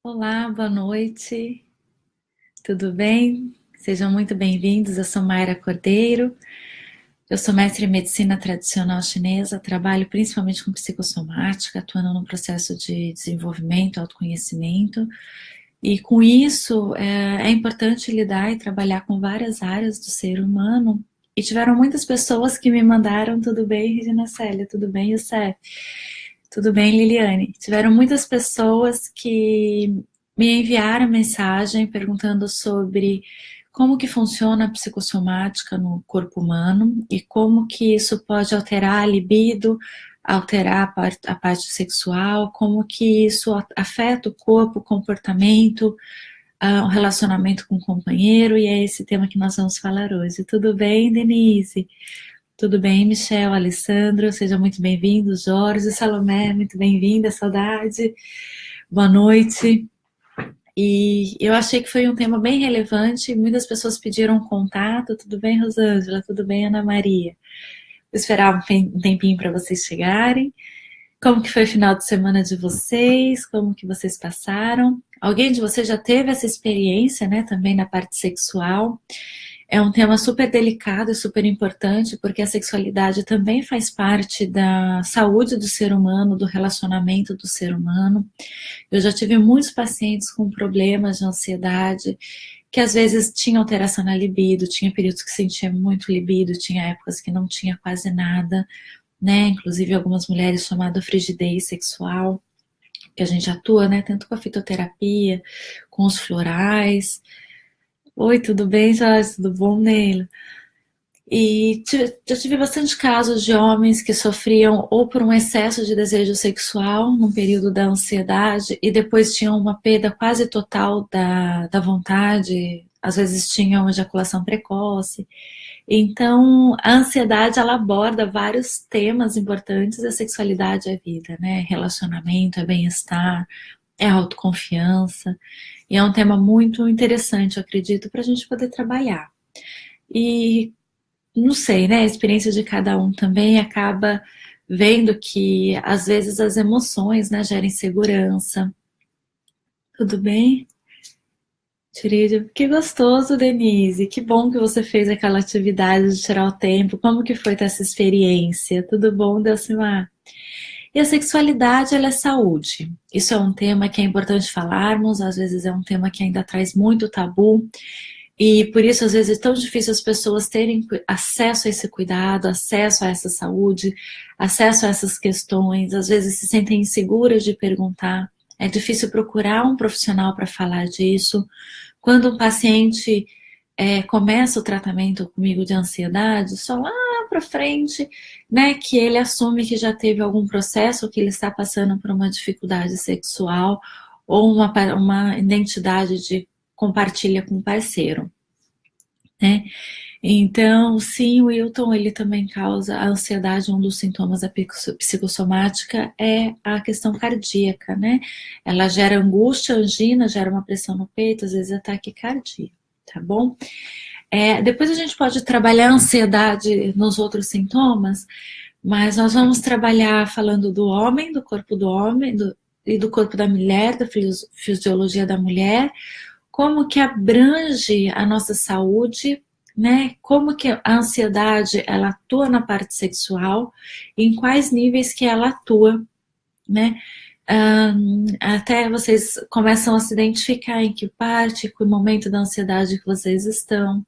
Olá, boa noite, tudo bem? Sejam muito bem-vindos. Eu sou Mayra Cordeiro, eu sou mestre em medicina tradicional chinesa, trabalho principalmente com psicossomática, atuando no processo de desenvolvimento, autoconhecimento, e com isso é importante lidar e trabalhar com várias áreas do ser humano. E tiveram muitas pessoas que me mandaram, tudo bem, Regina Célia, tudo bem, Youssef? Tudo bem, Liliane? Tiveram muitas pessoas que me enviaram mensagem perguntando sobre como que funciona a psicossomática no corpo humano e como que isso pode alterar a libido, alterar a parte sexual, como que isso afeta o corpo, o comportamento, o relacionamento com o companheiro, e é esse tema que nós vamos falar hoje. Tudo bem, Denise? Tudo bem, Michel, Alessandro, sejam muito bem-vindos. Jorge, Salomé, muito bem-vinda, saudade. Boa noite. E eu achei que foi um tema bem relevante, muitas pessoas pediram contato. Tudo bem, Rosângela? Tudo bem, Ana Maria? Vou esperar um tempinho para vocês chegarem. Como que foi o final de semana de vocês? Como que vocês passaram? Alguém de vocês já teve essa experiência, né, também na parte sexual? É um tema super delicado e super importante, porque a sexualidade também faz parte da saúde do ser humano, do relacionamento do ser humano. Eu já tive muitos pacientes com problemas de ansiedade, que às vezes tinha alteração na libido, tinha períodos que sentia muito libido, tinha épocas que não tinha quase nada, né? Inclusive algumas mulheres chamada frigidez sexual, que a gente atua, né? Tanto com a fitoterapia, com os florais. Oi, tudo bem, Jorge? Tudo bom, Neila? E já tive bastante casos de homens que sofriam ou por um excesso de desejo sexual num período da ansiedade e depois tinham uma perda quase total da vontade, às vezes tinham ejaculação precoce. Então, a ansiedade ela aborda vários temas importantes. A sexualidade é vida, né? Relacionamento, é bem-estar, é autoconfiança. E é um tema muito interessante, eu acredito, para a gente poder trabalhar. E não sei, né? A experiência de cada um também acaba vendo que às vezes as emoções, né, geram insegurança. Tudo bem? Tirídio, que gostoso, Denise. Que bom que você fez aquela atividade de tirar o tempo. Como que foi ter essa experiência? Tudo bom, Delcimar? E a sexualidade, ela é saúde. Isso é um tema que é importante falarmos, às vezes é um tema que ainda traz muito tabu, e por isso às vezes é tão difícil as pessoas terem acesso a esse cuidado, acesso a essa saúde, acesso a essas questões, às vezes se sentem inseguras de perguntar, é difícil procurar um profissional para falar disso. Quando um paciente começa o tratamento comigo de ansiedade, só lá para frente, né, que ele assume que já teve algum processo, que ele está passando por uma dificuldade sexual ou uma identidade de compartilha com o parceiro, né? Então, sim, o Wilton, ele também causa a ansiedade. Um dos sintomas da psicossomática é a questão cardíaca, né? Ela gera angústia, angina, gera uma pressão no peito, às vezes ataque cardíaco, tá bom? Depois a gente pode trabalhar a ansiedade nos outros sintomas, mas nós vamos trabalhar falando do homem, do corpo do homem e do corpo da mulher, da fisiologia da mulher, como que abrange a nossa saúde, né? Como que a ansiedade ela atua na parte sexual, e em quais níveis que ela atua, né? Até vocês começam a se identificar em que parte, que momento da ansiedade que vocês estão,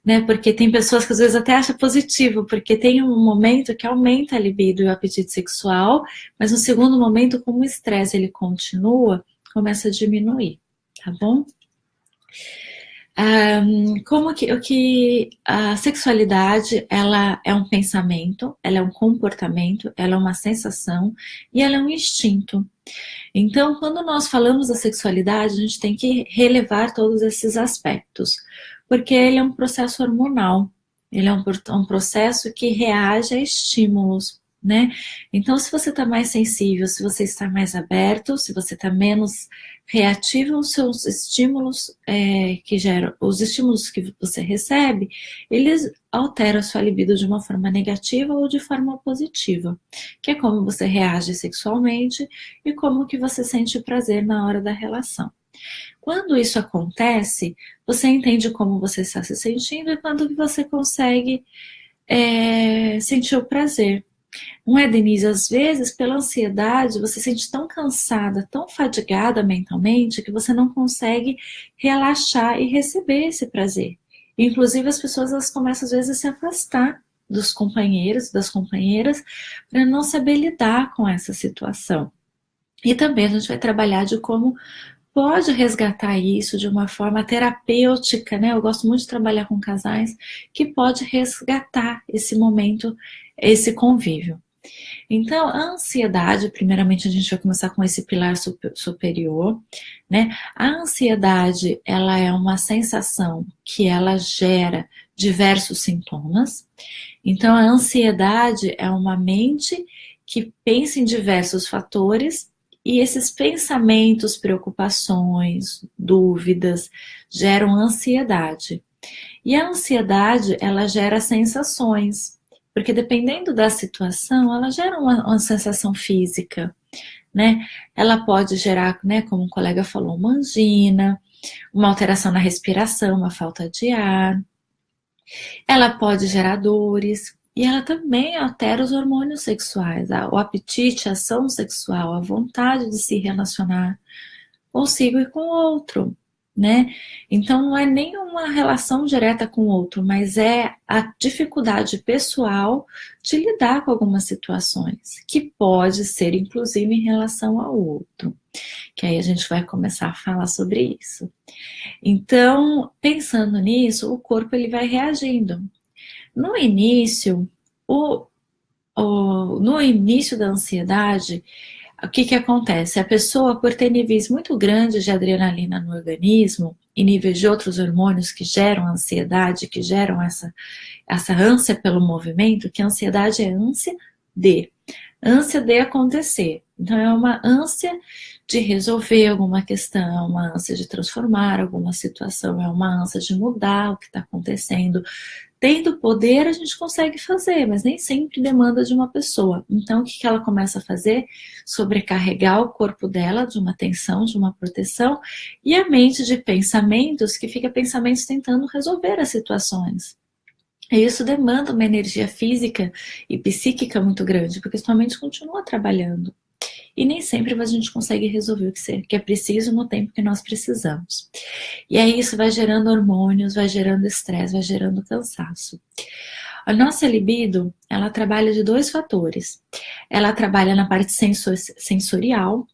né? Porque tem pessoas que às vezes até acham positivo, porque tem um momento que aumenta a libido e o apetite sexual, mas no segundo momento, como o estresse ele continua, começa a diminuir, tá bom? O que a sexualidade ela é um pensamento, ela é um comportamento, ela é uma sensação e ela é um instinto. Então, quando nós falamos da sexualidade, a gente tem que relevar todos esses aspectos, porque ele é um processo hormonal, ele é um processo que reage a estímulos, né? Então, se você está mais sensível, se você está mais aberto, se você está menos reativo aos seus estímulos que geram, os estímulos que você recebe, eles alteram a sua libido de uma forma negativa ou de forma positiva, que é como você reage sexualmente e como que você sente prazer na hora da relação. Quando isso acontece, você entende como você está se sentindo e quando que você consegue sentir o prazer. Não é, Denise? Às vezes, pela ansiedade, você se sente tão cansada, tão fadigada mentalmente, que você não consegue relaxar e receber esse prazer. Inclusive, as pessoas elas começam, às vezes, a se afastar dos companheiros, das companheiras, para não saber lidar com essa situação. E também a gente vai trabalhar de como pode resgatar isso de uma forma terapêutica, né? Eu gosto muito de trabalhar com casais que pode resgatar esse momento, esse convívio. Então, a ansiedade, primeiramente a gente vai começar com esse pilar superior, né? A ansiedade, ela é uma sensação que ela gera diversos sintomas. Então, a ansiedade é uma mente que pensa em diversos fatores e esses pensamentos, preocupações, dúvidas geram ansiedade. E a ansiedade, ela gera sensações, porque dependendo da situação, ela gera uma sensação física, né? Ela pode gerar, né, como um colega falou, uma angina, uma alteração na respiração, uma falta de ar. Ela pode gerar dores e ela também altera os hormônios sexuais, o apetite, a ação sexual, a vontade de se relacionar consigo e com o outro, né? Então não é nenhuma relação direta com o outro, mas é a dificuldade pessoal de lidar com algumas situações, que pode ser inclusive em relação ao outro, que aí a gente vai começar a falar sobre isso. Então, pensando nisso, o corpo ele vai reagindo. No início, no início da ansiedade, o que acontece? A pessoa, por ter níveis muito grandes de adrenalina no organismo e níveis de outros hormônios que geram ansiedade, que geram essa ânsia pelo movimento, que a ansiedade é ânsia de acontecer. Então, é uma ânsia de resolver alguma questão, uma ânsia de transformar alguma situação, é uma ânsia de mudar o que está acontecendo. Tendo poder, a gente consegue fazer, mas nem sempre demanda de uma pessoa. Então, o que ela começa a fazer? Sobrecarregar o corpo dela de uma tensão, de uma proteção, e a mente de pensamentos, que fica pensamentos tentando resolver as situações. E isso demanda uma energia física e psíquica muito grande, porque sua mente continua trabalhando. E nem sempre a gente consegue resolver o que é preciso no tempo que nós precisamos. E aí isso vai gerando hormônios, vai gerando estresse, vai gerando cansaço. A nossa libido, ela trabalha de 2 fatores. Ela trabalha na parte sensorial.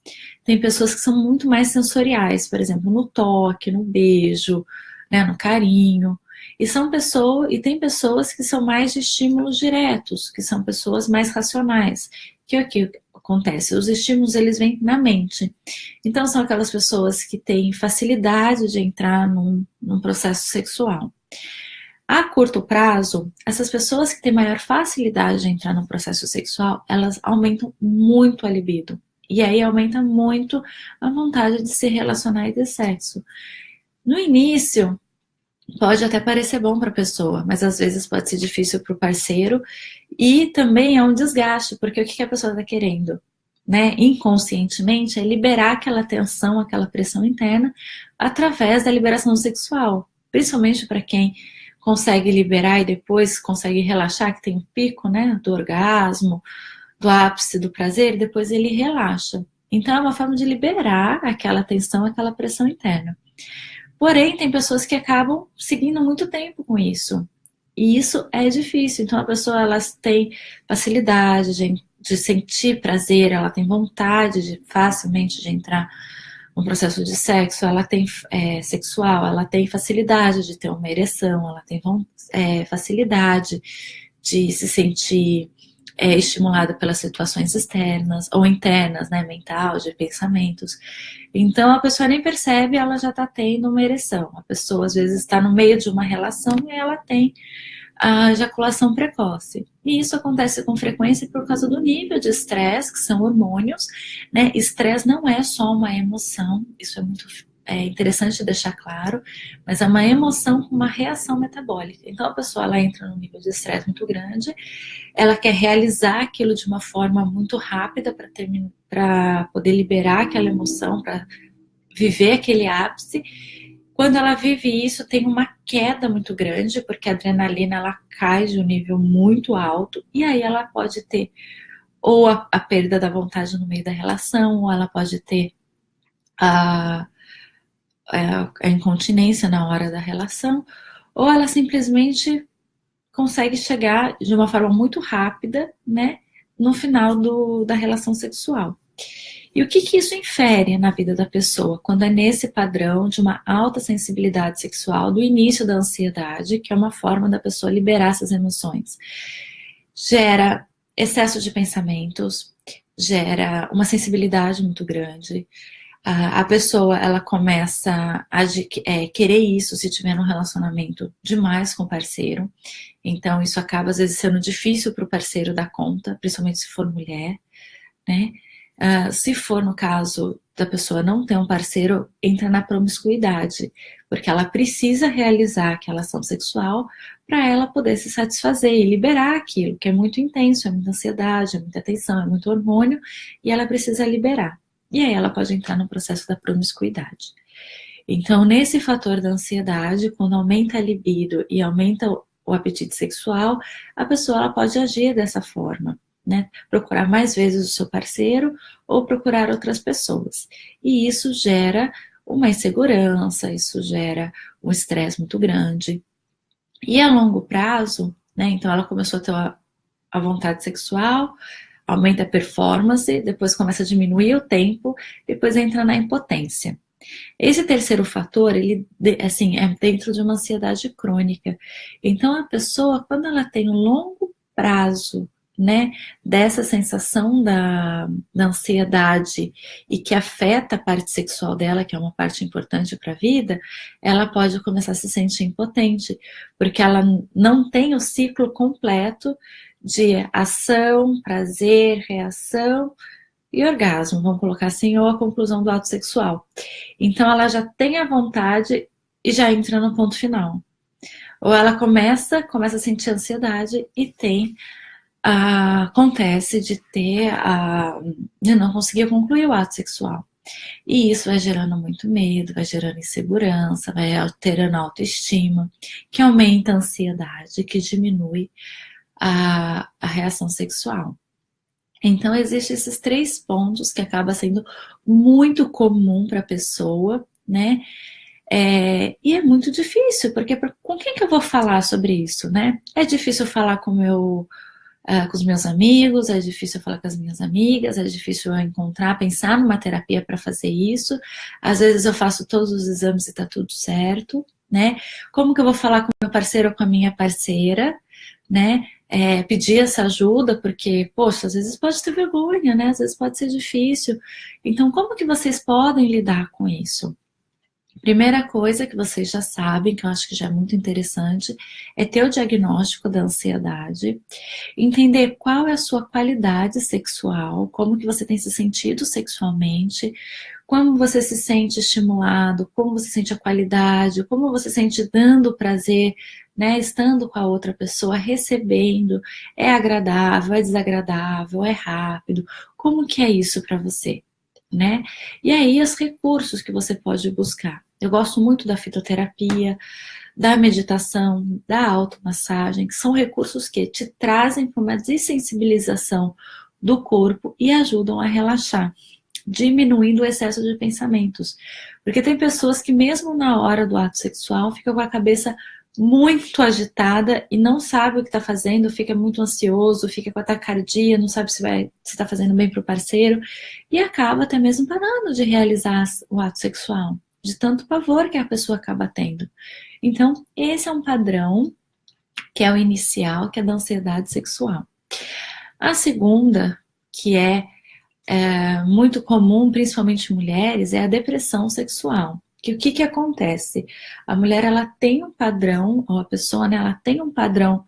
Tem pessoas que são muito mais sensoriais, por exemplo, no toque, no beijo, né, no carinho. E tem pessoas que são mais de estímulos diretos, que são pessoas mais racionais. Que é o que acontece? Os estímulos, eles vêm na mente. Então, são aquelas pessoas que têm facilidade de entrar num processo sexual. A curto prazo, essas pessoas que têm maior facilidade de entrar no processo sexual, elas aumentam muito a libido. E aí aumenta muito a vontade de se relacionar e ter sexo. No início, pode até parecer bom para a pessoa, mas às vezes pode ser difícil para o parceiro e também é um desgaste, porque o que a pessoa está querendo, né? Inconscientemente é liberar aquela tensão, aquela pressão interna através da liberação sexual, principalmente para quem consegue liberar e depois consegue relaxar, que tem um pico, né, do orgasmo, do ápice do prazer, e depois ele relaxa. Então é uma forma de liberar aquela tensão, aquela pressão interna. Porém, tem pessoas que acabam seguindo muito tempo com isso. E isso é difícil. Então, a pessoa ela tem facilidade de sentir prazer, ela tem vontade facilmente de entrar no processo de sexo, ela tem sexual, ela tem facilidade de ter uma ereção, ela tem facilidade de se sentir estimulada pelas situações externas ou internas, né, mental, de pensamentos. Então a pessoa nem percebe, ela já está tendo uma ereção. A pessoa às vezes está no meio de uma relação e ela tem a ejaculação precoce. E isso acontece com frequência por causa do nível de estresse, que são hormônios, né? Estresse não é só uma emoção, isso é muito interessante deixar claro, mas é uma emoção com uma reação metabólica. Então a pessoa ela entra num nível de estresse muito grande, ela quer realizar aquilo de uma forma muito rápida para poder liberar aquela emoção, para viver aquele ápice. Quando ela vive isso, tem uma queda muito grande, porque a adrenalina ela cai de um nível muito alto, e aí ela pode ter ou a perda da vontade no meio da relação, ou ela pode ter a, a incontinência na hora da relação, ou ela simplesmente consegue chegar de uma forma muito rápida, né, no final da relação sexual. E o que isso infere na vida da pessoa quando é nesse padrão de uma alta sensibilidade sexual do início da ansiedade, que é uma forma da pessoa liberar essas emoções? Gera excesso de pensamentos, gera uma sensibilidade muito grande. A pessoa ela começa a querer isso se tiver um relacionamento demais com o parceiro. Então isso acaba às vezes sendo difícil para o parceiro dar conta, principalmente se for mulher, né? Se for no caso da pessoa não ter um parceiro, entra na promiscuidade, porque ela precisa realizar aquela ação sexual para ela poder se satisfazer e liberar aquilo, que é muito intenso, é muita ansiedade, é muita tensão, é muito hormônio, e ela precisa liberar. E aí ela pode entrar no processo da promiscuidade. Então, nesse fator da ansiedade, quando aumenta a libido e aumenta o apetite sexual, a pessoa ela pode agir dessa forma. Né? Procurar mais vezes o seu parceiro ou procurar outras pessoas. E isso gera uma insegurança, isso gera um estresse muito grande. E a longo prazo, né? Então ela começou a ter a vontade sexual, aumenta a performance, depois começa a diminuir o tempo, depois entra na impotência. Esse terceiro fator, ele assim, é dentro de uma ansiedade crônica. Então a pessoa, quando ela tem um longo prazo, né, dessa sensação da ansiedade e que afeta a parte sexual dela, que é uma parte importante para a vida, ela pode começar a se sentir impotente, porque ela não tem o ciclo completo de ação, prazer, reação e orgasmo, vamos colocar assim, ou a conclusão do ato sexual. Então ela já tem a vontade e já entra no ponto final. Ou ela começa a sentir ansiedade e tem acontece de não conseguir concluir o ato sexual. E isso vai gerando muito medo, vai gerando insegurança, vai alterando a autoestima, que aumenta a ansiedade, que diminui a reação sexual. Então, existem esses 3 pontos que acaba sendo muito comum para a pessoa, né? E é muito difícil, porque com quem que eu vou falar sobre isso, né? É difícil falar com os meus amigos, é difícil eu falar com as minhas amigas, é difícil eu pensar numa terapia para fazer isso. Às vezes eu faço todos os exames e tá tudo certo, né? Como que eu vou falar com o meu parceiro ou com a minha parceira, né? Pedir essa ajuda, porque, poxa, às vezes pode ter vergonha, né? Às vezes pode ser difícil. Então, como que vocês podem lidar com isso? Primeira coisa que vocês já sabem, que eu acho que já é muito interessante, é ter o diagnóstico da ansiedade, entender qual é a sua qualidade sexual, como que você tem se sentido sexualmente, como você se sente estimulado, como você sente a qualidade, como você se sente dando prazer, né, estando com a outra pessoa, recebendo, é agradável, é desagradável, é rápido, como que é isso para você? Né? E aí os recursos que você pode buscar. Eu gosto muito da fitoterapia, da meditação, da automassagem, que são recursos que te trazem para uma dessensibilização do corpo e ajudam a relaxar, diminuindo o excesso de pensamentos. Porque tem pessoas que mesmo na hora do ato sexual ficam com a cabeça muito agitada e não sabe o que está fazendo, fica muito ansioso, fica com a taquicardia, não sabe se está fazendo bem para o parceiro e acaba até mesmo parando de realizar o ato sexual, de tanto pavor que a pessoa acaba tendo. Então, esse é um padrão que é o inicial, que é da ansiedade sexual. A segunda, que é muito comum, principalmente em mulheres, é a depressão sexual. que o que acontece? A mulher, ela tem um padrão, ou a pessoa, né, ela tem um padrão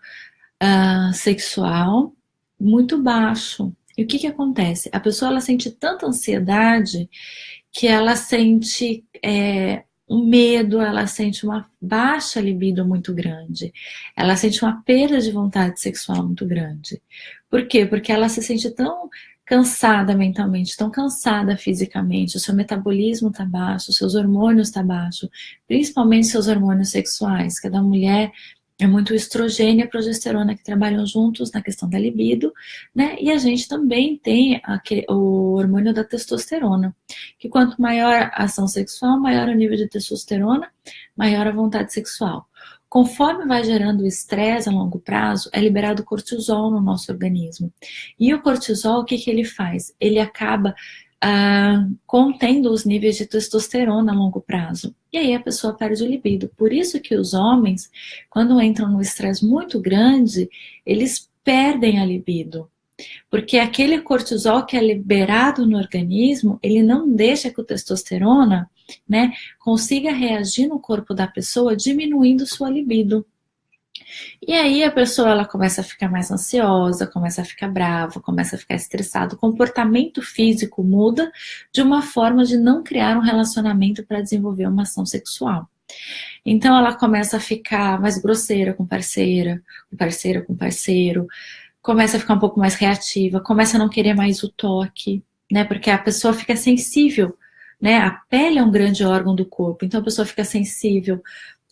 sexual muito baixo. E o que acontece? A pessoa, ela sente tanta ansiedade que ela sente um medo, ela sente uma baixa libido muito grande, ela sente uma perda de vontade sexual muito grande. Por quê? Porque ela se sente tão cansada mentalmente, tão cansada fisicamente, o seu metabolismo está baixo, os seus hormônios estão baixos, principalmente seus hormônios sexuais. Cada mulher é muito estrogênio e a progesterona que trabalham juntos na questão da libido, né? E a gente também tem o hormônio da testosterona, que quanto maior a ação sexual, maior o nível de testosterona, maior a vontade sexual. Conforme vai gerando estresse a longo prazo, é liberado cortisol no nosso organismo. E o cortisol, o que ele faz? Ele acaba contendo os níveis de testosterona a longo prazo. E aí a pessoa perde o libido. Por isso que os homens, quando entram no estresse muito grande, eles perdem a libido. Porque aquele cortisol que é liberado no organismo, ele não deixa que o testosterona, né, consiga reagir no corpo da pessoa, diminuindo sua libido. E aí a pessoa, ela começa a ficar mais ansiosa, começa a ficar brava, começa a ficar estressada. O comportamento físico muda de uma forma de não criar um relacionamento para desenvolver uma ação sexual. Então ela começa a ficar mais grosseira com parceira, com parceiro, começa a ficar um pouco mais reativa, começa a não querer mais o toque, né? Porque a pessoa fica sensível, né? A pele é um grande órgão do corpo, então a pessoa fica sensível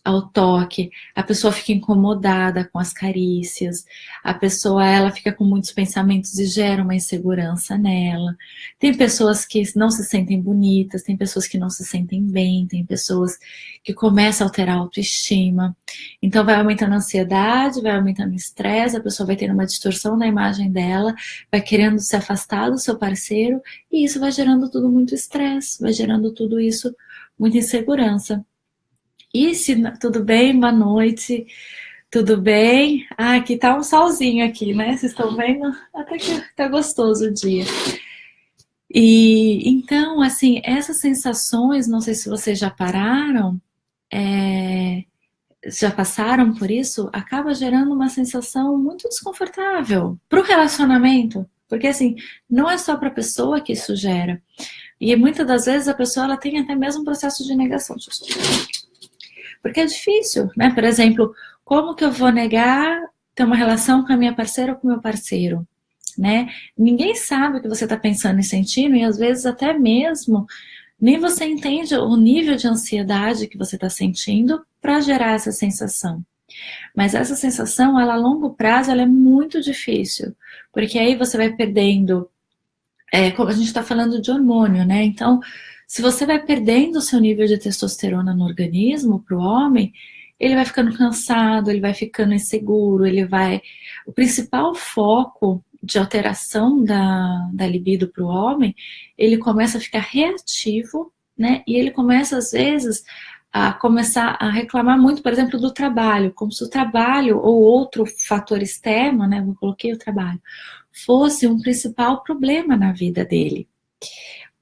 ao toque, a pessoa fica incomodada com as carícias, a pessoa, ela fica com muitos pensamentos e gera uma insegurança nela. Tem pessoas que não se sentem bonitas, tem pessoas que não se sentem bem, tem pessoas que começam a alterar a autoestima. Então vai aumentando a ansiedade, vai aumentando o estresse, a pessoa vai tendo uma distorção na imagem dela, vai querendo se afastar do seu parceiro, e isso vai gerando tudo muito estresse, vai gerando tudo isso muita insegurança. E se tudo bem, boa noite, tudo bem? Ah, aqui tá um solzinho aqui, né? Vocês estão vendo? Até que tá gostoso o dia. E então, assim, essas sensações, não sei se vocês já pararam, já passaram por isso, acaba gerando uma sensação muito desconfortável pro relacionamento. Porque, assim, não é só pra pessoa que isso gera. E muitas das vezes a pessoa, ela tem até mesmo um processo de negação. Porque é difícil, né? Por exemplo, como que eu vou negar ter uma relação com a minha parceira ou com o meu parceiro, né? Ninguém sabe o que você está pensando e sentindo, e às vezes até mesmo nem você entende o nível de ansiedade que você está sentindo para gerar essa sensação. Mas essa sensação, ela a longo prazo, ela é muito difícil, porque aí você vai perdendo, como a gente está falando de hormônio, né? Então, se você vai perdendo o seu nível de testosterona no organismo, para o homem, ele vai ficando cansado, ele vai ficando inseguro, ele vai... O principal foco de alteração da libido para o homem, ele começa a ficar reativo, né? E ele começa, às vezes, a começar a reclamar muito, por exemplo, do trabalho, como se o trabalho ou outro fator externo, né? Eu coloquei o trabalho, fosse um principal problema na vida dele.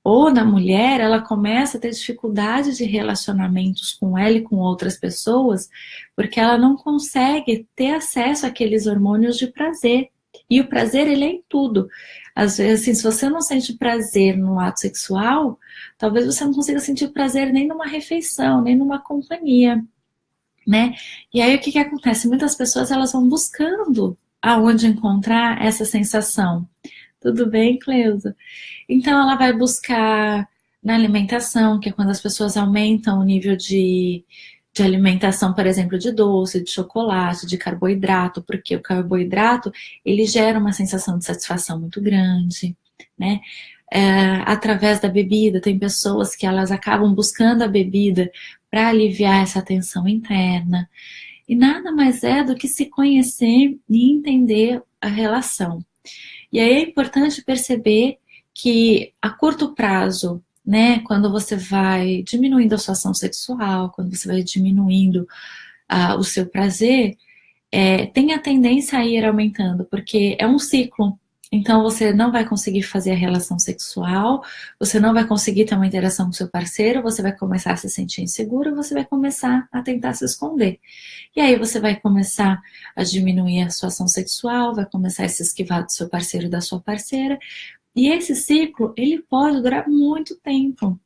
Ou na mulher, ela começa a ter dificuldade de relacionamentos com ela e com outras pessoas, porque ela não consegue ter acesso àqueles hormônios de prazer. E o prazer, ele é em tudo. Às vezes, assim, se você não sente prazer no ato sexual, talvez você não consiga sentir prazer nem numa refeição, nem numa companhia, né? E aí, o que acontece? Muitas pessoas, elas vão buscando aonde encontrar essa sensação. Tudo bem, Cleusa? Então ela vai buscar na alimentação, que é quando as pessoas aumentam o nível de alimentação, por exemplo, de doce, de chocolate, de carboidrato, porque o carboidrato, ele gera uma sensação de satisfação muito grande, né? Através da bebida, tem pessoas que elas acabam buscando a bebida para aliviar essa tensão interna. E nada mais é do que se conhecer e entender a relação. E aí é importante perceber que a curto prazo, né, quando você vai diminuindo a sua ação sexual, quando você vai diminuindo o seu prazer, tem a tendência a ir aumentando, porque é um ciclo. Então você não vai conseguir fazer a relação sexual, você não vai conseguir ter uma interação com seu parceiro, você vai começar a se sentir inseguro, você vai começar a tentar se esconder. E aí você vai começar a diminuir a sua ação sexual, vai começar a se esquivar do seu parceiro e da sua parceira. E esse ciclo, ele pode durar muito tempo.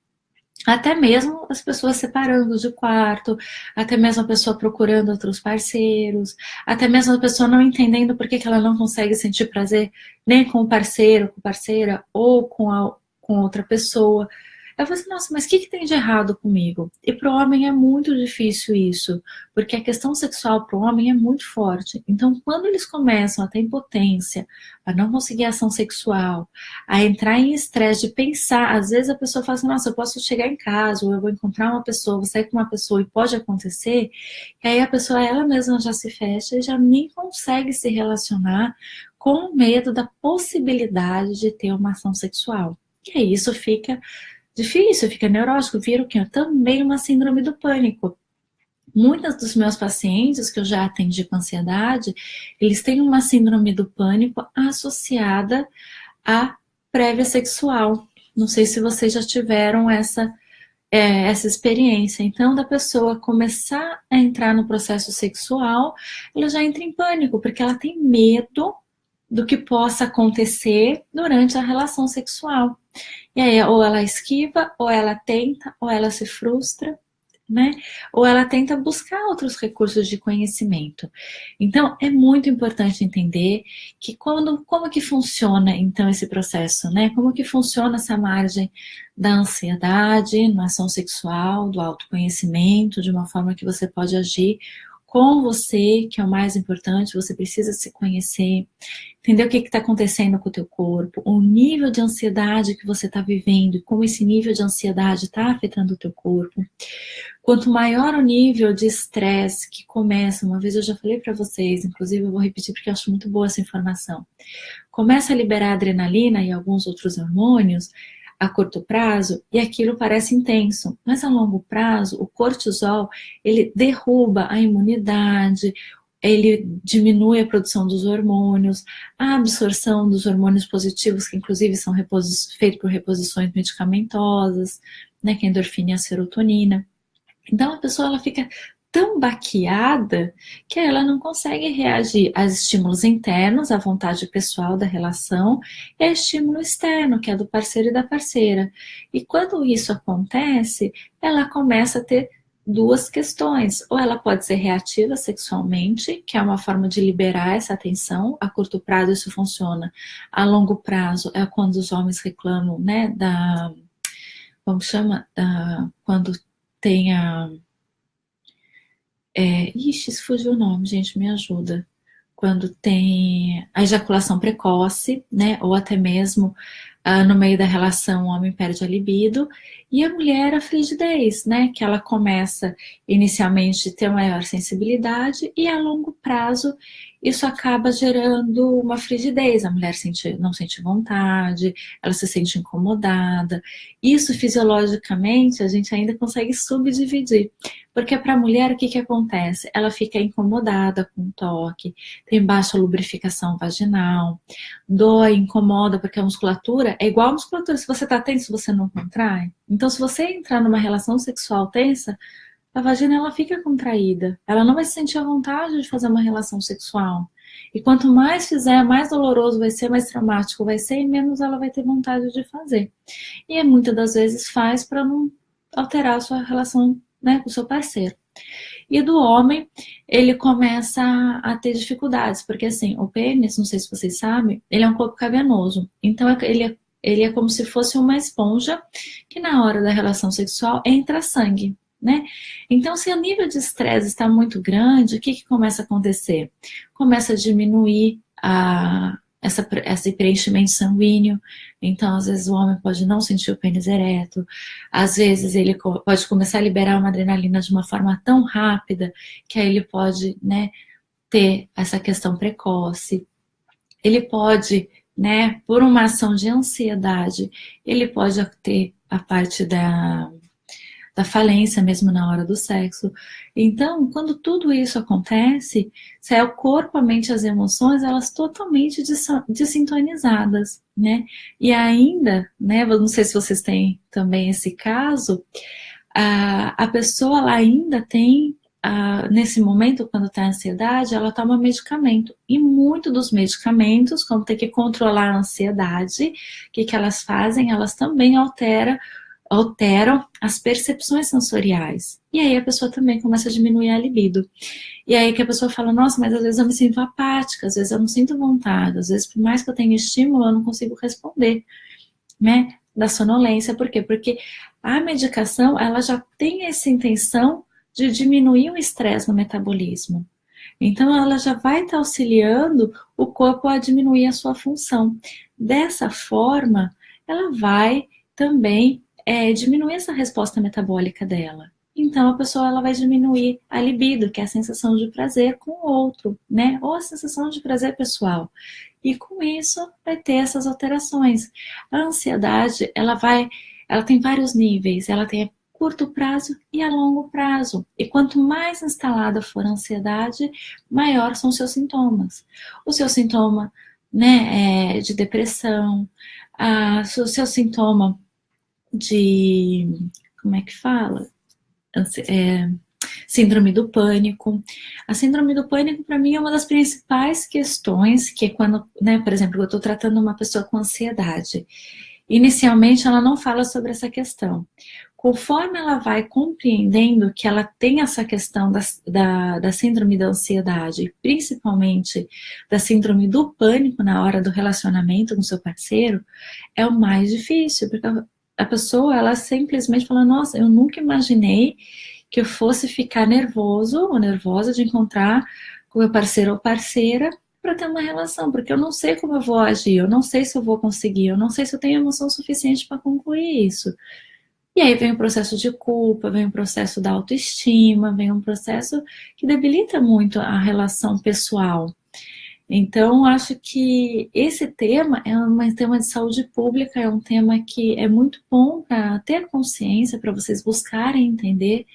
Até mesmo as pessoas separando de quarto, até mesmo a pessoa procurando outros parceiros, até mesmo a pessoa não entendendo por que ela não consegue sentir prazer nem com o parceiro, com a parceira ou com outra pessoa. Eu falei assim, nossa, mas o que tem de errado comigo? E para o homem é muito difícil isso, porque a questão sexual para o homem é muito forte. Então, quando eles começam a ter impotência, a não conseguir ação sexual, a entrar em estresse de pensar, às vezes a pessoa fala assim, nossa, eu posso chegar em casa, ou eu vou encontrar uma pessoa, vou sair com uma pessoa e pode acontecer, e aí a pessoa ela mesma já se fecha e já nem consegue se relacionar com medo da possibilidade de ter uma ação sexual. E aí isso fica difícil, fica neurótico, vira o quê? Também uma síndrome do pânico. Muitos dos meus pacientes que eu já atendi com ansiedade, eles têm uma síndrome do pânico associada à prévia sexual. Não sei se vocês já tiveram essa experiência. Então, da pessoa começar a entrar no processo sexual, ela já entra em pânico, porque ela tem medo do que possa acontecer durante a relação sexual. E aí, ou ela esquiva, ou ela tenta, ou ela se frustra, né? Ou ela tenta buscar outros recursos de conhecimento. Então, é muito importante entender que como que funciona, então, esse processo, né? Como que funciona essa margem da ansiedade, na ação sexual, do autoconhecimento, de uma forma que você pode agir com você, que é o mais importante, você precisa se conhecer, entender o que está acontecendo com o teu corpo, o nível de ansiedade que você está vivendo e como esse nível de ansiedade está afetando o teu corpo. Quanto maior o nível de estresse que começa, uma vez eu já falei para vocês, inclusive eu vou repetir porque eu acho muito boa essa informação, começa a liberar adrenalina e alguns outros hormônios a curto prazo e aquilo parece intenso, mas a longo prazo o cortisol ele derruba a imunidade, ele diminui a produção dos hormônios, a absorção dos hormônios positivos, que inclusive são feitos por reposições medicamentosas, né, que é a endorfina e a serotonina. Então a pessoa ela fica tão baqueada que ela não consegue reagir a estímulos internos, à vontade pessoal da relação, e a estímulo externo, que é do parceiro e da parceira. E quando isso acontece, ela começa a ter duas questões. Ou ela pode ser reativa sexualmente, que é uma forma de liberar essa tensão. A curto prazo isso funciona. A longo prazo é quando os homens reclamam, né, como chama? Quando tem ixi, se fugiu o nome, gente, me ajuda. Quando tem a ejaculação precoce, né? Ou até mesmo no meio da relação o homem perde a libido e a mulher a frigidez, né? Que ela começa inicialmente a ter maior sensibilidade e a longo prazo isso acaba gerando uma frigidez. A mulher não sente vontade, ela se sente incomodada. Isso fisiologicamente a gente ainda consegue subdividir. Porque para a mulher o que acontece? Ela fica incomodada com o toque, tem baixa lubrificação vaginal, dói, incomoda, porque a musculatura é igual a musculatura. Se você está tenso, você não contrai. Então, se você entrar numa relação sexual tensa, a vagina ela fica contraída. Ela não vai se sentir à vontade de fazer uma relação sexual. E quanto mais fizer, mais doloroso vai ser, mais traumático vai ser, e menos ela vai ter vontade de fazer. E muitas das vezes faz para não alterar a sua relação, né, com o seu parceiro. E do homem, ele começa a ter dificuldades, porque assim, o pênis, não sei se vocês sabem, ele é um corpo cavernoso. Então ele é como se fosse uma esponja que na hora da relação sexual entra sangue, né? Então, se o nível de estresse está muito grande, o que começa a acontecer? Começa a diminuir esse preenchimento sanguíneo. Então, às vezes o homem pode não sentir o pênis ereto, às vezes ele pode começar a liberar uma adrenalina de uma forma tão rápida que aí ele pode, né, ter essa questão precoce. Ele pode, né, por uma ação de ansiedade, ele pode ter a parte da falência mesmo na hora do sexo. Então, quando tudo isso acontece, se é o corpo, a mente e as emoções, elas totalmente desintonizadas, né? E ainda, né, não sei se vocês têm também esse caso, a pessoa ela ainda tem, nesse momento, quando está em ansiedade, ela toma medicamento. E muito dos medicamentos, como tem que controlar a ansiedade, o que elas fazem? Elas também alteram as percepções sensoriais. E aí a pessoa também começa a diminuir a libido. E aí que a pessoa fala, nossa, mas às vezes eu me sinto apática, às vezes eu não sinto vontade, às vezes por mais que eu tenha estímulo, eu não consigo responder, né? Da sonolência. Por quê? Porque a medicação, ela já tem essa intenção de diminuir o estresse no metabolismo. Então, ela já vai estar auxiliando o corpo a diminuir a sua função. Dessa forma, ela vai também diminuir essa resposta metabólica dela. Então, a pessoa ela vai diminuir a libido, que é a sensação de prazer com o outro, né? Ou a sensação de prazer pessoal. E com isso, vai ter essas alterações. A ansiedade, ela tem vários níveis. Ela tem a curto prazo e a longo prazo. E quanto mais instalada for a ansiedade, maior são os seus sintomas. O seu sintoma, né, de depressão, o seu sintoma de, como é que fala? Síndrome do pânico. A síndrome do pânico, para mim, é uma das principais questões, que é quando, né, por exemplo, eu estou tratando uma pessoa com ansiedade. Inicialmente, ela não fala sobre essa questão. Conforme ela vai compreendendo que ela tem essa questão da síndrome da ansiedade, principalmente da síndrome do pânico na hora do relacionamento com seu parceiro, é o mais difícil, porque a pessoa, ela simplesmente fala, nossa, eu nunca imaginei que eu fosse ficar nervoso ou nervosa de encontrar com meu parceiro ou parceira para ter uma relação, porque eu não sei como eu vou agir, eu não sei se eu vou conseguir, eu não sei se eu tenho emoção suficiente para concluir isso. E aí vem o processo de culpa, vem o processo da autoestima, vem um processo que debilita muito a relação pessoal. Então, acho que esse tema é um tema de saúde pública, é um tema que é muito bom para ter consciência, para vocês buscarem entender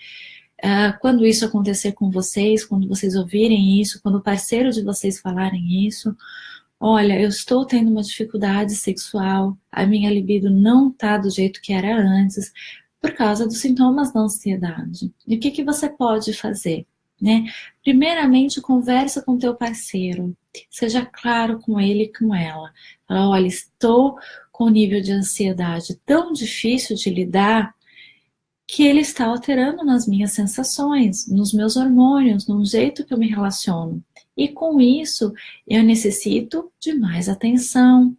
quando isso acontecer com vocês, quando vocês ouvirem isso, quando o parceiro de vocês falarem isso. Olha, eu estou tendo uma dificuldade sexual, a minha libido não está do jeito que era antes, por causa dos sintomas da ansiedade. E o que você pode fazer? Né? Primeiramente, conversa com teu parceiro, seja claro com ele e com ela. Fala, olha, estou com um nível de ansiedade tão difícil de lidar que ele está alterando nas minhas sensações, nos meus hormônios, no jeito que eu me relaciono. E com isso, eu necessito de mais atenção,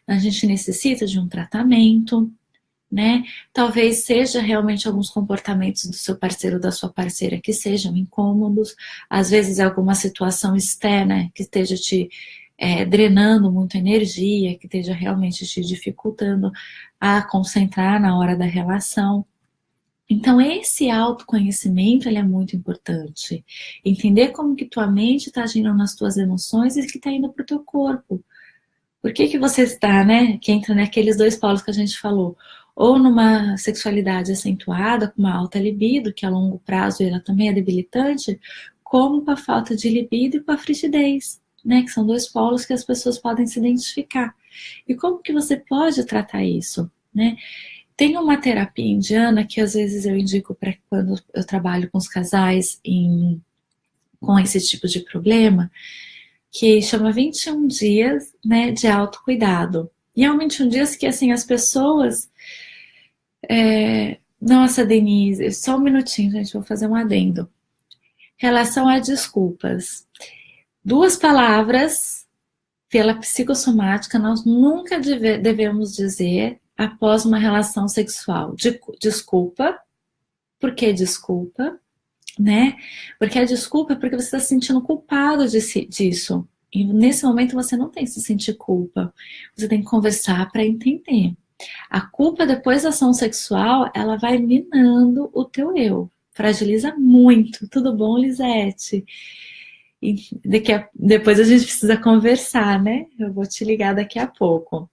a gente necessita de um tratamento, né? Talvez seja realmente alguns comportamentos do seu parceiro ou da sua parceira que sejam incômodos, às vezes é alguma situação externa que esteja te drenando muita energia, que esteja realmente te dificultando a concentrar na hora da relação. Então, esse autoconhecimento, ele é muito importante. Entender como que tua mente está agindo nas tuas emoções e que está indo para o teu corpo. Por que você está, né? Que entra naqueles dois polos que a gente falou. Ou numa sexualidade acentuada, com uma alta libido, que a longo prazo ela também é debilitante, como com a falta de libido e com a frigidez, né? Que são dois polos que as pessoas podem se identificar. E como que você pode tratar isso, né? Tem uma terapia indiana que às vezes eu indico para quando eu trabalho com os casais com esse tipo de problema, que chama 21 dias, né, de autocuidado. E é um 21 dias que, assim, as pessoas... Nossa, Denise, só um minutinho, gente, vou fazer um adendo. Relação a desculpas. 2 palavras pela psicossomática nós nunca devemos dizer após uma relação sexual. Desculpa. Por que desculpa? Né? Porque a desculpa é porque você está se sentindo culpado disso. E nesse momento você não tem que se sentir culpa. Você tem que conversar para entender. A culpa depois da ação sexual, ela vai minando o teu eu. Fragiliza muito. Tudo bom, Lisete? E depois a gente precisa conversar, né? Eu vou te ligar daqui a pouco.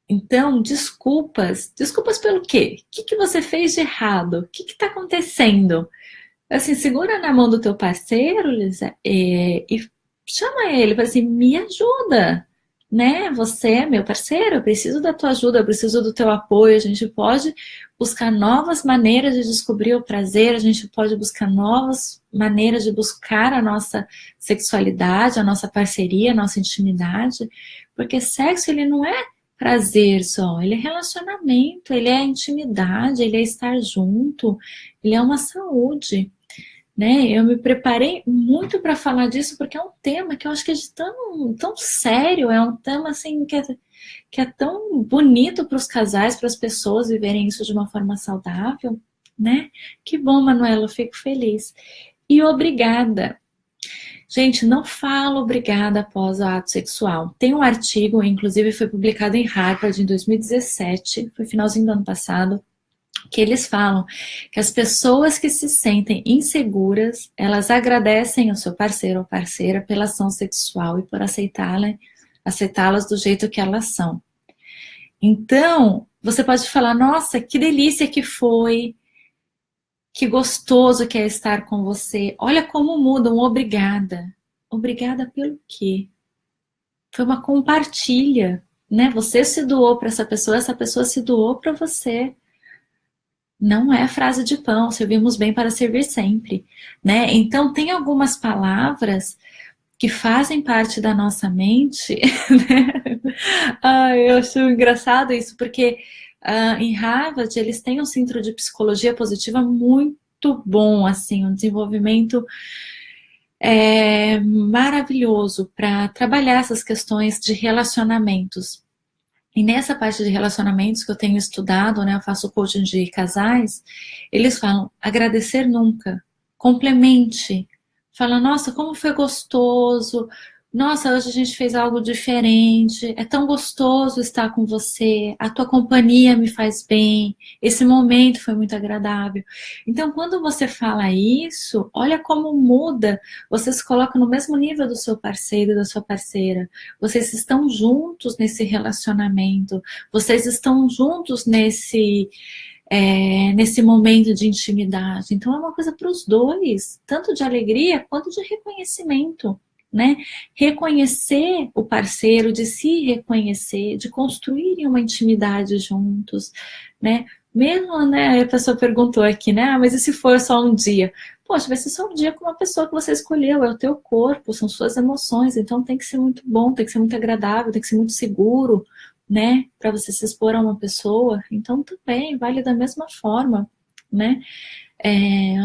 Então, desculpas. Desculpas pelo quê? O que você fez de errado? O que está acontecendo? Assim, segura na mão do teu parceiro, Lisa, e chama ele para assim, me ajuda, né? Você é meu parceiro, eu preciso da tua ajuda, eu preciso do teu apoio. A gente pode buscar novas maneiras de descobrir o prazer, a gente pode buscar novas maneiras de buscar a nossa sexualidade, a nossa parceria, a nossa intimidade, porque sexo, ele não é prazer só, ele é relacionamento, ele é intimidade, ele é estar junto, ele é uma saúde, né? Eu me preparei muito para falar disso porque é um tema que eu acho que é de tão sério, é um tema assim que é tão bonito para os casais, para as pessoas viverem isso de uma forma saudável, né? Que bom, Manuela, eu fico feliz. E obrigada. Gente, não fala obrigada após o ato sexual. Tem um artigo, inclusive foi publicado em Harvard em 2017, foi finalzinho do ano passado, que eles falam que as pessoas que se sentem inseguras, elas agradecem ao seu parceiro ou parceira pela ação sexual e por aceitá-las do jeito que elas são. Então, você pode falar, nossa, que delícia que foi, que gostoso que é estar com você. Olha como muda um obrigada. Obrigada pelo quê? Foi uma compartilha, né? Você se doou para essa pessoa se doou para você. Não é frase de pão, servimos bem para servir sempre, né? Então, tem algumas palavras que fazem parte da nossa mente, né? Eu acho engraçado isso, porque em Harvard eles têm um centro de psicologia positiva muito bom, assim, um desenvolvimento maravilhoso para trabalhar essas questões de relacionamentos. E nessa parte de relacionamentos que eu tenho estudado, né, eu faço coaching de casais, eles falam, agradecer nunca, complemente, fala, nossa, como foi gostoso, nossa, hoje a gente fez algo diferente, é tão gostoso estar com você, a tua companhia me faz bem, esse momento foi muito agradável. Então, quando você fala isso, olha como muda, você se coloca no mesmo nível do seu parceiro e da sua parceira, vocês estão juntos nesse relacionamento, vocês estão juntos nesse momento de intimidade. Então é uma coisa para os dois, tanto de alegria quanto de reconhecimento, né? Reconhecer o parceiro, de se reconhecer, de construírem uma intimidade juntos, né? Mesmo, né, a pessoa perguntou aqui, né? Mas e se for só um dia? Poxa, vai ser só um dia com uma pessoa que você escolheu, é o teu corpo, são suas emoções, então tem que ser muito bom, tem que ser muito agradável, tem que ser muito seguro, né? Para você se expor a uma pessoa, então também vale da mesma forma, né?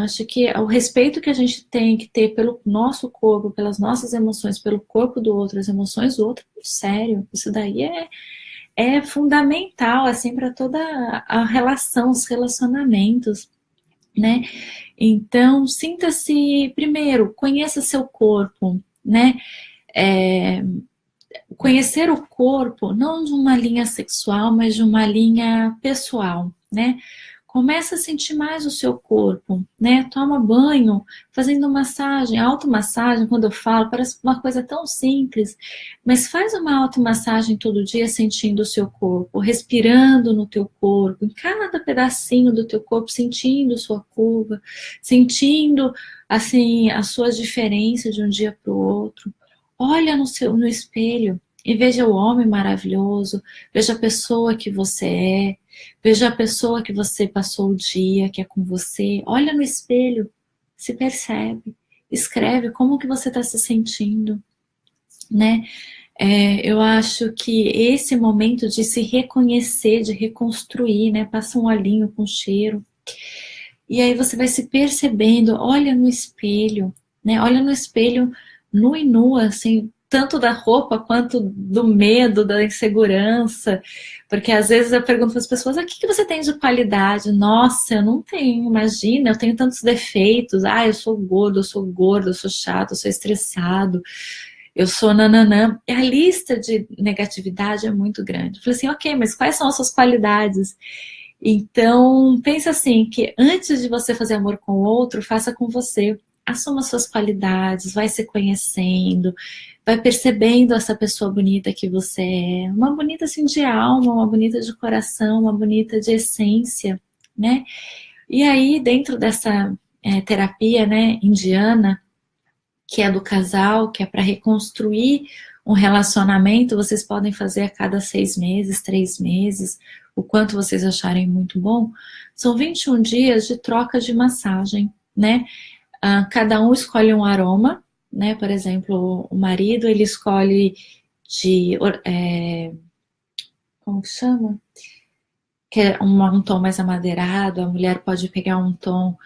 Acho que o respeito que a gente tem que ter pelo nosso corpo, pelas nossas emoções, pelo corpo do outro, as emoções do outro, sério, isso daí é fundamental, assim, para toda a relação, os relacionamentos, né? Então, sinta-se, primeiro, conheça seu corpo, né? Conhecer o corpo, não de uma linha sexual, mas de uma linha pessoal, né? Começa a sentir mais o seu corpo, né? Toma banho, fazendo massagem, automassagem, quando eu falo, parece uma coisa tão simples, mas faz uma automassagem todo dia sentindo o seu corpo, respirando no teu corpo, em cada pedacinho do teu corpo, sentindo sua curva, sentindo, assim, as suas diferenças de um dia para o outro. Olha no espelho e veja o homem maravilhoso, veja a pessoa que você é, veja a pessoa que você passou o dia, que é com você. Olha no espelho, se percebe, escreve como que você está se sentindo, né? Eu acho que esse momento de se reconhecer, de reconstruir, né? Passa um olhinho com cheiro. E aí você vai se percebendo, olha no espelho, né? Olha no espelho nu e nua, assim, tanto da roupa quanto do medo, da insegurança, porque às vezes eu pergunto para as pessoas, o que você tem de qualidade? Nossa, eu não tenho, imagina, eu tenho tantos defeitos, eu sou gordo, eu sou chato, eu sou estressado, eu sou nananã, e a lista de negatividade é muito grande. Eu falei assim, ok, mas quais são as suas qualidades? Então, pensa assim, que antes de você fazer amor com o outro, faça com você. assuma suas qualidades, vai se conhecendo, vai percebendo essa pessoa bonita que você é, uma bonita assim de alma, uma bonita de coração, uma bonita de essência, né? E aí, dentro dessa terapia, né, indiana, que é do casal, que é para reconstruir um relacionamento, vocês podem fazer a cada 6 meses, 3 meses, o quanto vocês acharem muito bom. São 21 dias de troca de massagem, né? Cada um escolhe um aroma, né? Por exemplo, o marido, ele escolhe de... como que chama? Que é um tom mais amadeirado, a mulher pode pegar um tom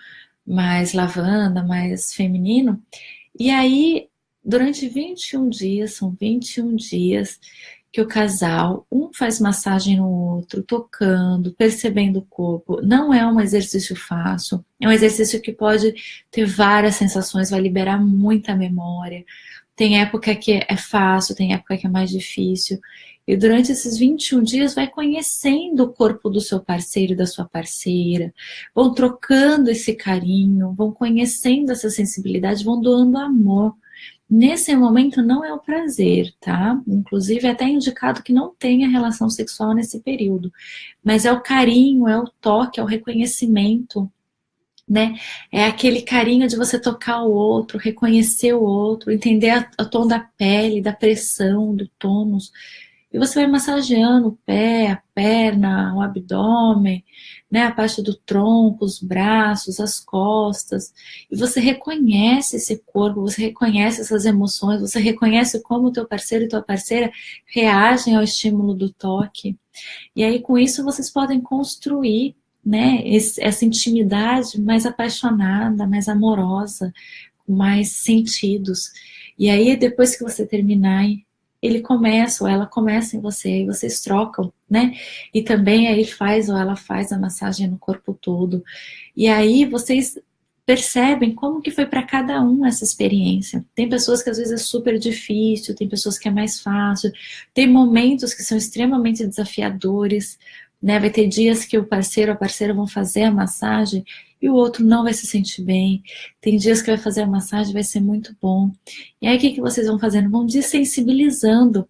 mais lavanda, mais feminino. E aí, durante 21 dias, são 21 dias que o casal, um faz massagem no outro, tocando, percebendo o corpo. Não é um exercício fácil, é um exercício que pode ter várias sensações, vai liberar muita memória. Tem época que é fácil, tem época que é mais difícil. E durante esses 21 dias vai conhecendo o corpo do seu parceiro e da sua parceira, vão trocando esse carinho, vão conhecendo essa sensibilidade, vão doando amor. Nesse momento não é o prazer, tá? Inclusive é até indicado que não tenha relação sexual nesse período. Mas é o carinho, é o toque, é o reconhecimento, né? É aquele carinho de você tocar o outro, reconhecer o outro, entender o tom da pele, da pressão, do tônus. E você vai massageando o pé, a perna, o abdômen, né, a parte do tronco, os braços, as costas. E você reconhece esse corpo, você reconhece essas emoções, você reconhece como o teu parceiro e tua parceira reagem ao estímulo do toque. E aí, com isso, vocês podem construir, né, essa intimidade mais apaixonada, mais amorosa, com mais sentidos. E aí, depois que você terminar, ele começa ou ela começa em você, e vocês trocam, né? E também aí faz ou ela faz a massagem no corpo todo. E aí vocês percebem como que foi para cada um essa experiência. Tem pessoas que às vezes é super difícil, tem pessoas que é mais fácil, tem momentos que são extremamente desafiadores, né? Vai ter dias que o parceiro ou a parceira vão fazer a massagem e o outro não vai se sentir bem. Tem dias que vai fazer a massagem, vai ser muito bom. E aí o que vocês vão fazendo? Vão desensibilizando,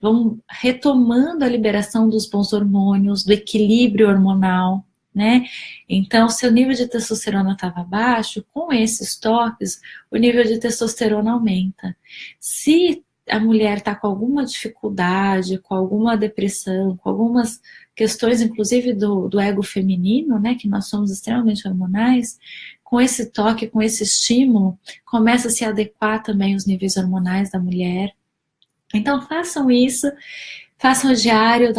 vão retomando a liberação dos bons hormônios, do equilíbrio hormonal, né? Então, se o nível de testosterona estava baixo, com esses toques, o nível de testosterona aumenta. Se a mulher está com alguma dificuldade, com alguma depressão, com algumas questões, inclusive do ego feminino, né, que nós somos extremamente hormonais, com esse toque, com esse estímulo, começa a se adequar também os níveis hormonais da mulher. Então façam isso, façam o diário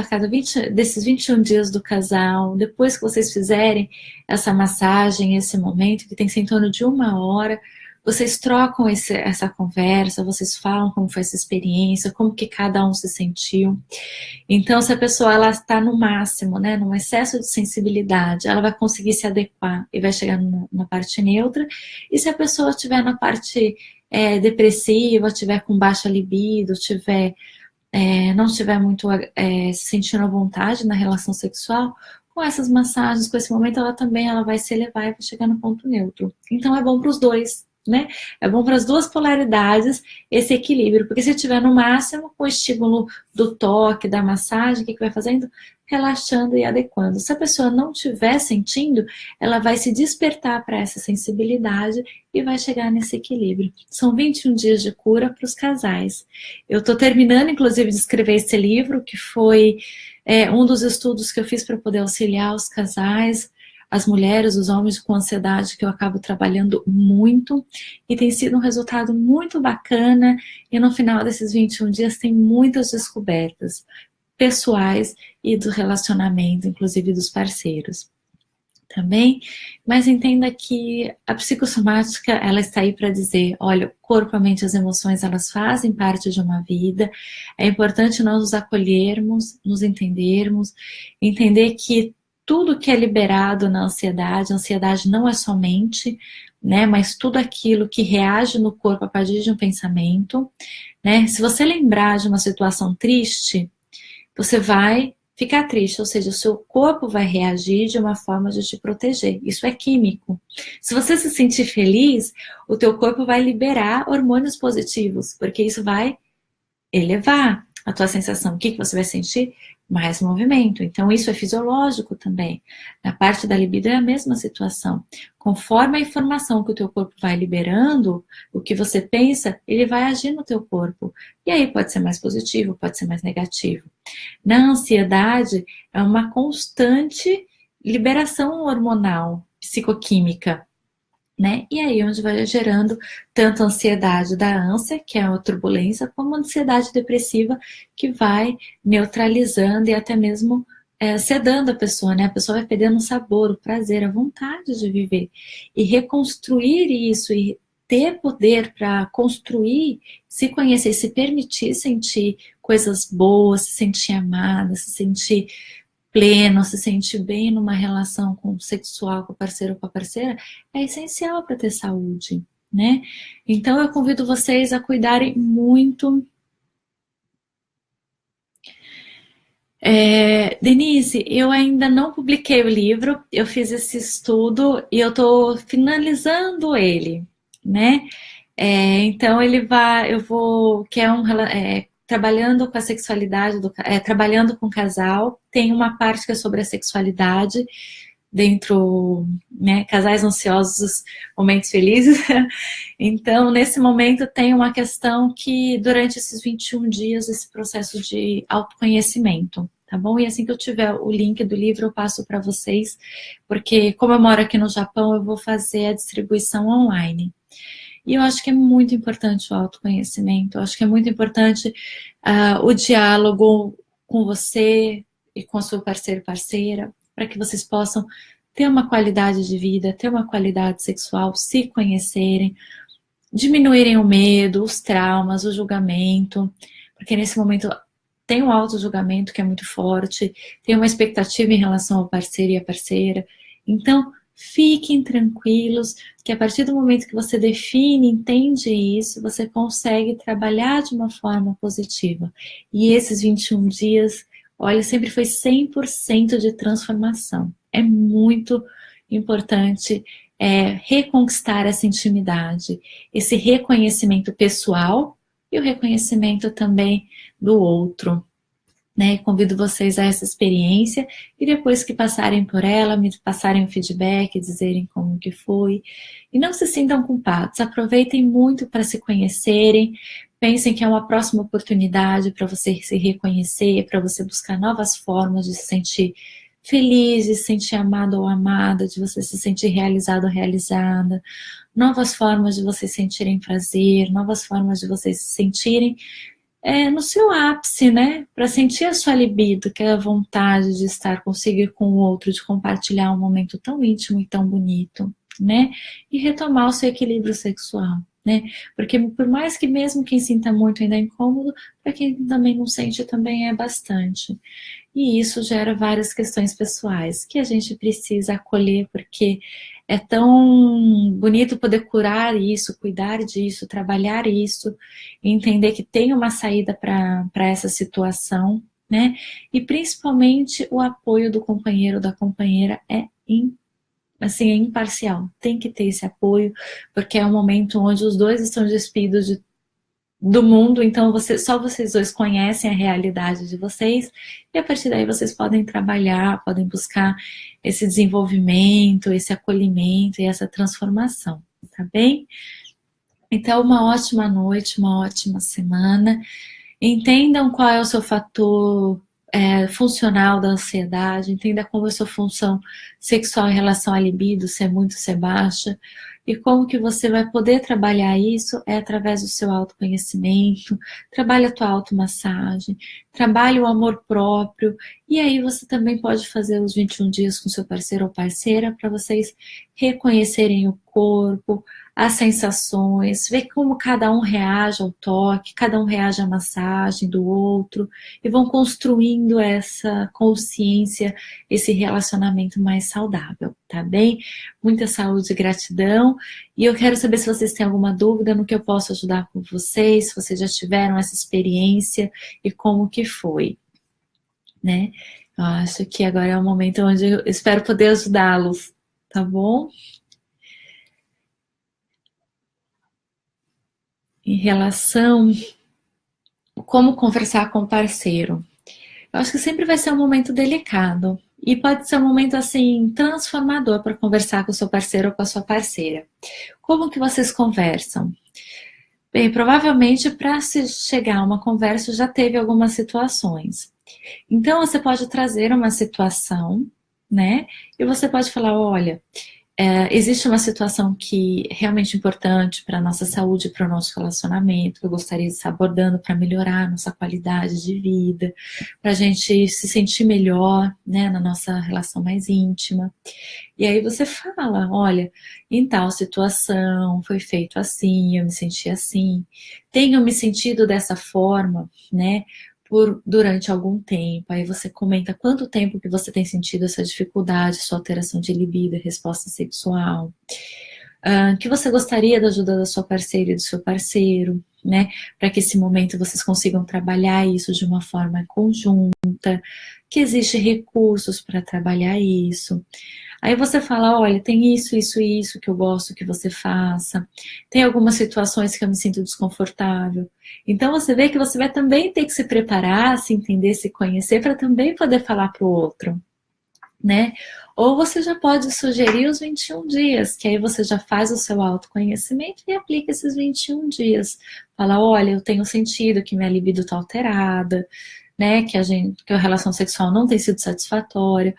desses 21 dias do casal, depois que vocês fizerem essa massagem, esse momento, que tem que ser em torno de 1 hora, vocês trocam essa conversa, vocês falam como foi essa experiência, como que cada um se sentiu. Então, se a pessoa ela está no máximo, né, num excesso de sensibilidade, ela vai conseguir se adequar e vai chegar na parte neutra. E se a pessoa estiver na parte depressiva, estiver com baixa libido, não estiver muito se sentindo à vontade na relação sexual, com essas massagens, com esse momento, ela vai se elevar e vai chegar no ponto neutro. Então, é bom para os dois. Né? É bom para as duas polaridades esse equilíbrio, porque se estiver no máximo, com o estímulo do toque, da massagem, o que vai fazendo? Relaxando e adequando. Se a pessoa não estiver sentindo, ela vai se despertar para essa sensibilidade e vai chegar nesse equilíbrio. São 21 dias de cura para os casais. Eu estou terminando, inclusive, de escrever esse livro, que foi um dos estudos que eu fiz para poder auxiliar os casais, as mulheres, os homens com ansiedade, que eu acabo trabalhando muito, e tem sido um resultado muito bacana, e no final desses 21 dias tem muitas descobertas pessoais e do relacionamento, inclusive dos parceiros. Também, mas entenda que a psicossomática, ela está aí para dizer, olha, o corpo, a mente, as emoções, elas fazem parte de uma vida, é importante nós nos acolhermos, nos entendermos, entender que tudo que é liberado na ansiedade, a ansiedade não é somente, né, mas tudo aquilo que reage no corpo a partir de um pensamento, né, se você lembrar de uma situação triste, você vai ficar triste, ou seja, o seu corpo vai reagir de uma forma de te proteger. Isso é químico. Se você se sentir feliz, o teu corpo vai liberar hormônios positivos, porque isso vai elevar a tua sensação. O que você vai sentir? Mais movimento. Então, isso é fisiológico também. Na parte da libido é a mesma situação. Conforme a informação que o teu corpo vai liberando, o que você pensa, ele vai agir no teu corpo. E aí pode ser mais positivo, pode ser mais negativo. Na ansiedade, é uma constante liberação hormonal, psicoquímica. Né? E aí onde vai gerando tanto a ansiedade da ânsia, que é a turbulência, como a ansiedade depressiva, que vai neutralizando e até mesmo sedando a pessoa, né? A pessoa vai perdendo o sabor, o prazer, a vontade de viver. E reconstruir isso e ter poder para construir, se conhecer, se permitir sentir coisas boas, se sentir amada, se sentir pleno, se sentir bem numa relação com sexual, com o parceiro ou com a parceira, é essencial para ter saúde, né? Então eu convido vocês a cuidarem muito. Denise, eu ainda não publiquei o livro, eu fiz esse estudo e eu estou finalizando ele, né? Então ele vai, eu vou, que é trabalhando com a sexualidade, trabalhando com o casal, tem uma parte que é sobre a sexualidade, dentro, né, casais ansiosos, momentos felizes. Então, nesse momento tem uma questão que durante esses 21 dias, esse processo de autoconhecimento, tá bom? E assim que eu tiver o link do livro, eu passo para vocês, porque como eu moro aqui no Japão, eu vou fazer a distribuição online. E eu acho que é muito importante o autoconhecimento, eu acho que é muito importante o diálogo com você e com o seu parceiro, parceira, para que vocês possam ter uma qualidade de vida, ter uma qualidade sexual, se conhecerem, diminuírem o medo, os traumas, o julgamento, porque nesse momento tem um auto-julgamento que é muito forte, tem uma expectativa em relação ao parceiro e à parceira. Então, fiquem tranquilos, que a partir do momento que você define, entende isso, você consegue trabalhar de uma forma positiva. E esses 21 dias, olha, sempre foi 100% de transformação. É muito importante reconquistar essa intimidade, esse reconhecimento pessoal e o reconhecimento também do outro. Né, convido vocês a essa experiência e depois que passarem por ela, me passarem o feedback, dizerem como que foi. E não se sintam culpados, aproveitem muito para se conhecerem, pensem que é uma próxima oportunidade para você se reconhecer, para você buscar novas formas de se sentir feliz, de se sentir amado ou amada, de você se sentir realizado ou realizada, novas formas de vocês sentirem prazer, novas formas de vocês se sentirem no seu ápice, né? Para sentir a sua libido, que é a vontade de estar consigo e com o outro, de compartilhar um momento tão íntimo e tão bonito, né? E retomar o seu equilíbrio sexual, né? Porque por mais que mesmo quem sinta muito ainda é incômodo, para quem também não sente também é bastante. E isso gera várias questões pessoais que a gente precisa acolher, porque é tão bonito poder curar isso, cuidar disso, trabalhar isso, entender que tem uma saída para essa situação, né? E principalmente o apoio do companheiro ou da companheira assim, é imparcial. Tem que ter esse apoio, porque é um momento onde os dois estão despidos do mundo, então só vocês dois conhecem a realidade de vocês, e a partir daí vocês podem trabalhar, podem buscar esse desenvolvimento, esse acolhimento e essa transformação, tá bem? Então, uma ótima noite, uma ótima semana. Entendam qual é o seu fator funcional da ansiedade, entenda como é a sua função sexual em relação à libido, se é muito, se é baixa, e como que você vai poder trabalhar isso através do seu autoconhecimento, trabalhe a tua automassagem, trabalhe o amor próprio, e aí você também pode fazer os 21 dias com seu parceiro ou parceira para vocês reconhecerem o corpo, as sensações, ver como cada um reage ao toque, cada um reage à massagem do outro, e vão construindo essa consciência, esse relacionamento mais saudável, tá bem? Muita saúde e gratidão, e eu quero saber se vocês têm alguma dúvida no que eu posso ajudar com vocês, se vocês já tiveram essa experiência e como que foi, né? Acho que agora é o momento onde eu espero poder ajudá-los, tá bom? Em relação a como conversar com o parceiro. Eu acho que sempre vai ser um momento delicado. E pode ser um momento assim transformador para conversar com o seu parceiro ou com a sua parceira. Como que vocês conversam? Bem, provavelmente para se chegar a uma conversa já teve algumas situações. Então você pode trazer uma situação, né? E você pode falar, olha, existe uma situação que é realmente importante para a nossa saúde, para o nosso relacionamento, que eu gostaria de estar abordando para melhorar a nossa qualidade de vida, para a gente se sentir melhor, né, na nossa relação mais íntima. E aí você fala, olha, em tal situação foi feito assim, eu me senti assim, tenho me sentido dessa forma, né, durante algum tempo. Aí você comenta quanto tempo que você tem sentido essa dificuldade, sua alteração de libido, resposta sexual. Que você gostaria da ajuda da sua parceira e do seu parceiro, né? Para que esse momento vocês consigam trabalhar isso de uma forma conjunta, que existe recursos para trabalhar isso. Aí você fala, olha, tem isso, isso e isso que eu gosto que você faça. Tem algumas situações que eu me sinto desconfortável. Então você vê que você vai também ter que se preparar, se entender, se conhecer, para também poder falar para o outro, né? Ou você já pode sugerir os 21 dias, que aí você já faz o seu autoconhecimento e aplica esses 21 dias. Fala, olha, eu tenho sentido que minha libido está alterada, né? Que a relação sexual não tem sido satisfatória.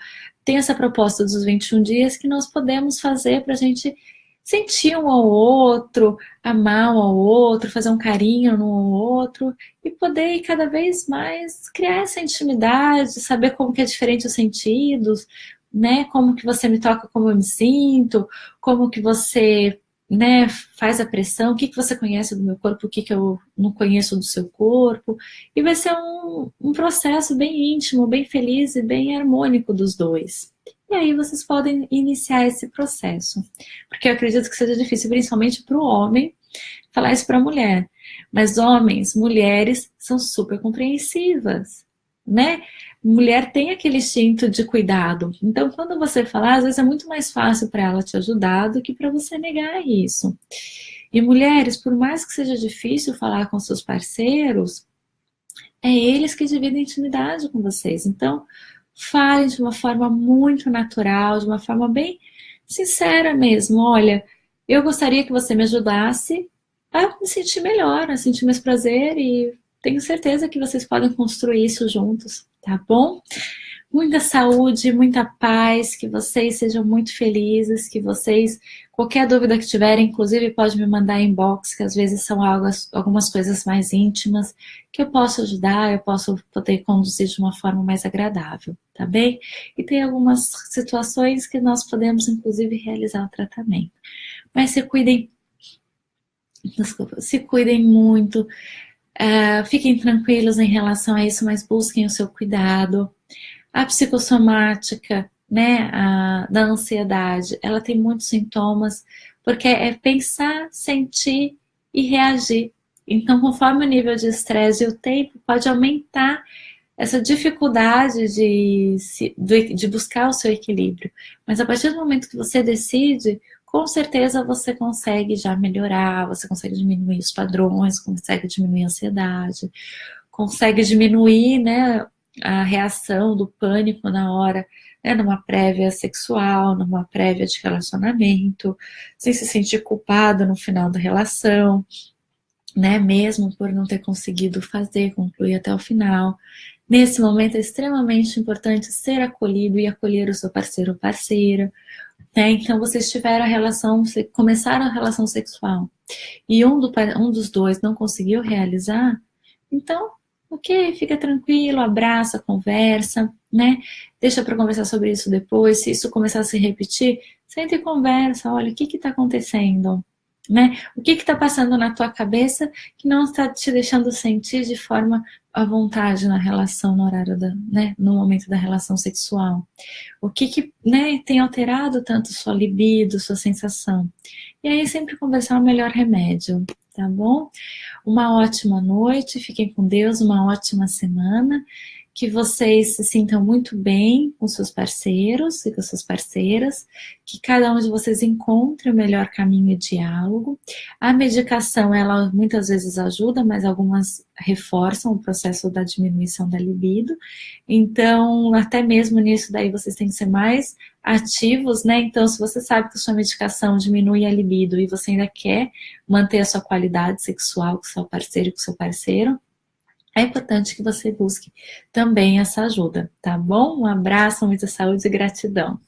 Tem essa proposta dos 21 dias que nós podemos fazer para a gente sentir um ao outro, amar um ao outro, fazer um carinho no ao outro e poder ir cada vez mais criar essa intimidade, saber como que é diferente os sentidos, né? Como que você me toca, como eu me sinto, como que você, né, faz a pressão, o que que você conhece do meu corpo, o que que eu não conheço do seu corpo. E vai ser um processo bem íntimo, bem feliz e bem harmônico dos dois. E aí vocês podem iniciar esse processo. Porque eu acredito que seja difícil, principalmente para o homem, falar isso para a mulher. Mas homens, mulheres são super compreensivas, né? Mulher tem aquele instinto de cuidado. Então, quando você falar, às vezes é muito mais fácil para ela te ajudar do que para você negar isso. E mulheres, por mais que seja difícil falar com seus parceiros, é eles que dividem intimidade com vocês. Então, falem de uma forma muito natural, de uma forma bem sincera mesmo. Olha, eu gostaria que você me ajudasse a me sentir melhor, a sentir mais prazer e tenho certeza que vocês podem construir isso juntos, tá bom? Muita saúde, muita paz, que vocês sejam muito felizes, que vocês, qualquer dúvida que tiverem, inclusive pode me mandar inbox, que às vezes são algumas coisas mais íntimas, que eu posso ajudar, eu posso poder conduzir de uma forma mais agradável, tá bem? E tem algumas situações que nós podemos, inclusive, realizar o tratamento. Mas se cuidem, desculpa, se cuidem muito, fiquem tranquilos em relação a isso, mas busquem o seu cuidado. A psicossomática, né, da ansiedade, ela tem muitos sintomas, porque é pensar, sentir e reagir. Então, conforme o nível de estresse e o tempo, pode aumentar essa dificuldade de buscar o seu equilíbrio. Mas a partir do momento que você decide, com certeza você consegue já melhorar, você consegue diminuir os padrões, consegue diminuir a ansiedade, consegue diminuir, né, a reação do pânico na hora, né, numa prévia sexual, numa prévia de relacionamento, sem se sentir culpado no final da relação, né, mesmo por não ter conseguido concluir até o final. Nesse momento é extremamente importante ser acolhido e acolher o seu parceiro ou parceira, né? Então vocês tiveram a relação, começaram a relação sexual e um dos dois não conseguiu realizar, então, ok, fica tranquilo, abraça, conversa, né? Deixa para conversar sobre isso depois. Se isso começar a se repetir, senta e conversa. Olha, o que está acontecendo? Né? O que está passando na tua cabeça que não está te deixando sentir de forma à vontade na relação, no horário né, no momento da relação sexual? O que né, tem alterado tanto sua libido, sua sensação? E aí sempre conversar é o melhor remédio, tá bom? Uma ótima noite, fiquem com Deus, uma ótima semana, que vocês se sintam muito bem com seus parceiros e com suas parceiras, que cada um de vocês encontre o melhor caminho de diálogo. A medicação, ela muitas vezes ajuda, mas algumas reforçam o processo da diminuição da libido. Então, até mesmo nisso daí vocês têm que ser mais ativos, né? Então, se você sabe que a sua medicação diminui a libido e você ainda quer manter a sua qualidade sexual com seu parceiro e com seu parceiro, é importante que você busque também essa ajuda, tá bom? Um abraço, muita saúde e gratidão.